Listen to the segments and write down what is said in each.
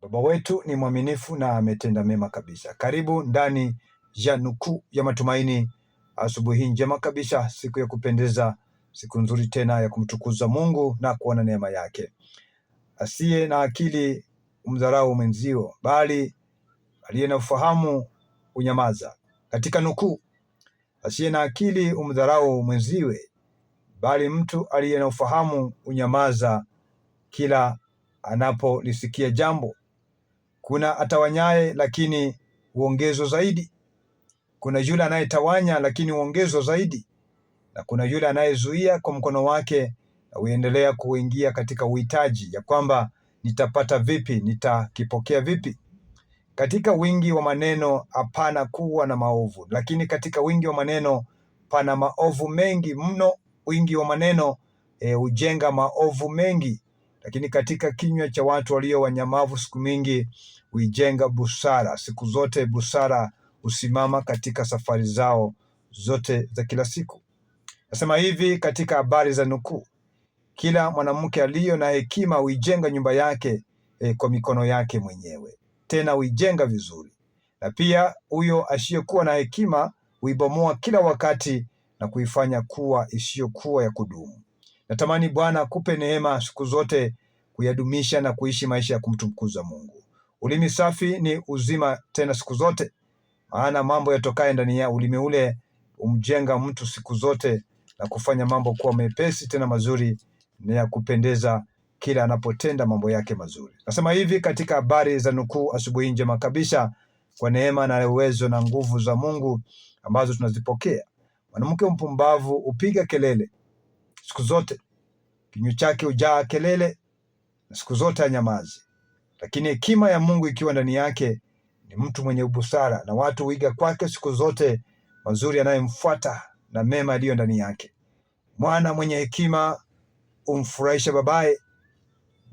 Baba wetu ni mwaminifu na ametenda mema kabisa. Karibu ndani ya nukuu ya matumaini. Asubuhi njema kabisa, siku ya kupendeza, siku nzuri tena ya kumtukuza Mungu na kuona neema yake. Asiye na akili umdharau mwenzio, bali aliye na ufahamu unyamaza. Katika nukuu, asiye na akili umdharau mwenziwe, bali mtu aliye na ufahamu unyamaza kila anapolisikia jambo. Kuna atawanyaye lakini huongezwa zaidi. Kuna yule anayetawanya lakini huongezwa zaidi, na kuna yule anayezuia kwa mkono wake na huendelea kuingia katika uhitaji, ya kwamba nitapata vipi, nitakipokea vipi. Katika wingi wa maneno hapana kuwa na maovu, lakini katika wingi wa maneno pana maovu mengi mno. Wingi wa maneno hujenga maovu mengi, lakini katika kinywa cha watu walio wanyamavu siku mingi huijenga busara. Siku zote busara husimama katika safari zao zote za kila siku. Nasema hivi katika habari za nukuu: kila mwanamke aliyo na hekima huijenga nyumba yake kwa mikono yake mwenyewe, tena huijenga vizuri. Na pia huyo asiyekuwa na hekima huibomoa kila wakati na kuifanya kuwa isiyokuwa ya kudumu. Natamani Bwana akupe neema siku zote kuyadumisha na kuishi maisha ya kumtukuza Mungu. Ulimi safi ni uzima tena siku zote, maana mambo yatokaye ndani ya ulimi ule umjenga mtu siku zote na kufanya mambo kuwa mepesi tena mazuri na ya kupendeza kila anapotenda mambo yake mazuri. Nasema hivi katika habari za nukuu asubuhi njema kabisa, kwa neema na uwezo na nguvu za Mungu ambazo tunazipokea. Mwanamke mpumbavu hupiga kelele siku zote, kinywa chake hujaa kelele na siku zote hanyamazi. Lakini hekima ya Mungu ikiwa ndani yake ni mtu mwenye ubusara, na watu huiga kwake siku zote mazuri yanayomfuata na mema yaliyo ndani yake. Mwana mwenye hekima humfurahisha babaye,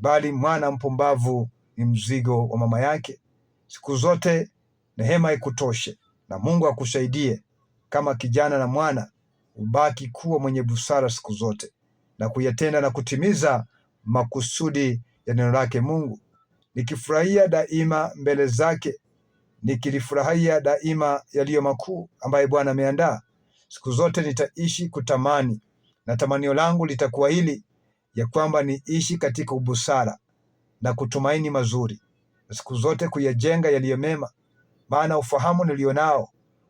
bali mwana mpumbavu ni mzigo wa mama yake. Siku zote neema ikutoshe na Mungu akusaidie kama kijana na mwana, ubaki kuwa mwenye busara siku zote na kuyatenda na kutimiza makusudi ya neno lake Mungu, nikifurahia daima mbele zake, nikilifurahia daima yaliyo makuu ambaye Bwana ameandaa. Siku zote nitaishi kutamani, na tamanio langu litakuwa hili, ya kwamba niishi katika ubusara na kutumaini mazuri, na siku zote kuyajenga yaliyo mema, maana ufahamu nilionao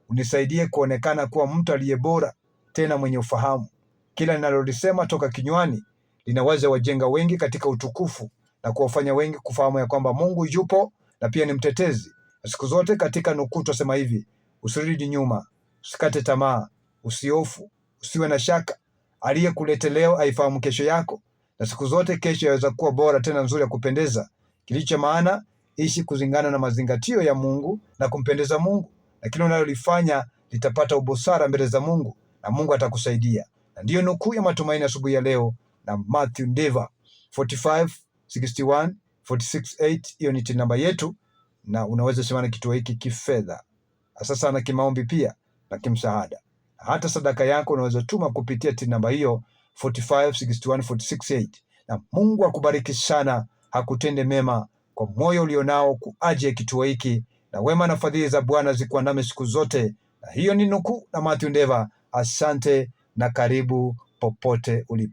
unisaidie kuonekana kuwa mtu aliye bora tena mwenye ufahamu. Kila ninalolisema toka kinywani linaweza wajenga wengi katika utukufu na kuwafanya wengi kufahamu ya kwamba Mungu yupo na pia ni mtetezi. Na siku zote katika nukuu tusema hivi: usirudi nyuma, usikate tamaa, usihofu, usiwe na shaka. Aliyekuleta leo aifahamu kesho yako, na siku zote kesho yaweza kuwa bora tena nzuri ya kupendeza. Kilicho maana, ishi kulingana na mazingatio ya Mungu na kumpendeza Mungu, na kile unalolifanya litapata ubusara mbele za Mungu na Mungu atakusaidia. Na ndiyo nukuu ya matumaini asubuhi ya leo na Matthew Ndeva 456146:8. Hiyo ni namba yetu, na unaweza sema na kituo hiki kifedha, sasa na kimaombi pia na kimsaada. Hata sadaka yako unaweza tuma kupitia namba hiyo 456146:8. Na Mungu akubariki sana, hakutende mema kwa moyo ulionao kuaje kituo hiki, na wema na fadhili za Bwana zikuandame siku zote. Na hiyo ni nukuu na Matthew Ndeva. Asante na karibu popote ulipo.